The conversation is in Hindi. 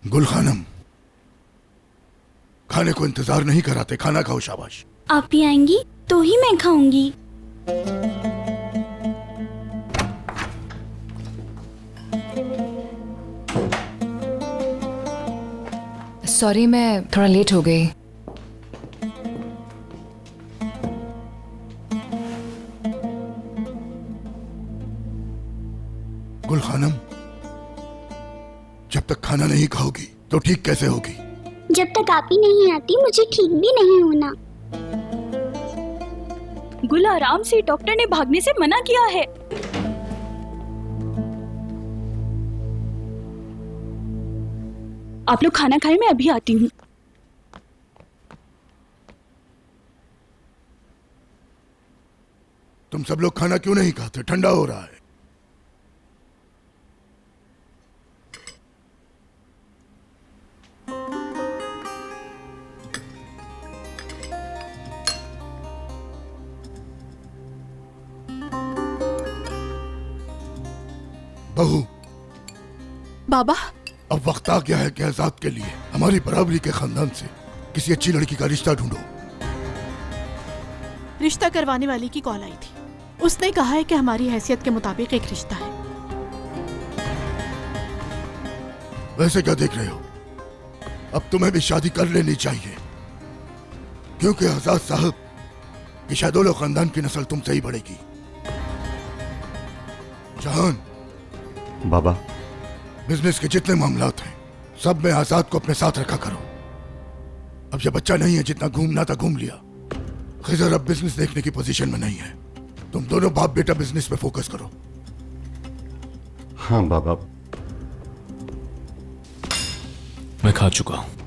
गुल खानम, खाने को इंतजार नहीं कराते, खाना खाओ। शाबाश। आप भी आएंगी तो ही मैं खाऊंगी। सॉरी, मैं थोड़ा लेट हो गई। गुल खानम, जब तक खाना नहीं खाओगी तो ठीक कैसे होगी? जब तक आप ही नहीं आती मुझे ठीक भी नहीं होना। गुल आराम से, डॉक्टर ने भागने से मना किया है। आप लोग खाना खाएं, मैं अभी आती हूँ। तुम सब लोग खाना क्यों नहीं खाते? ठंडा हो रहा है। बहू, बाबा, अब वक्त आ गया है कि आजाद के लिए हमारी बराबरी के खानदान से किसी अच्छी लड़की का रिश्ता ढूंढो। रिश्ता करवाने वाली की कॉल आई थी। उसने कहा है कि हमारी हैसियत के मुताबिक एक रिश्ता है। वैसे क्या देख रहे हो? अब तुम्हें भी शादी कर लेनी चाहिए, क्योंकि आजाद साहब की शादोलो खानदान की नस्ल तुमसे ही बढ़ेगी। जहान बाबा, बिजनेस के जितने मामलात हैं सब में आजाद को अपने साथ रखा करो। अब ये बच्चा नहीं है, जितना घूमना था घूम लिया। खिजर अब बिजनेस देखने की पोजीशन में नहीं है। तुम दोनों बाप बेटा बिजनेस पे फोकस करो। हाँ बाबा। मैं खा चुका हूं।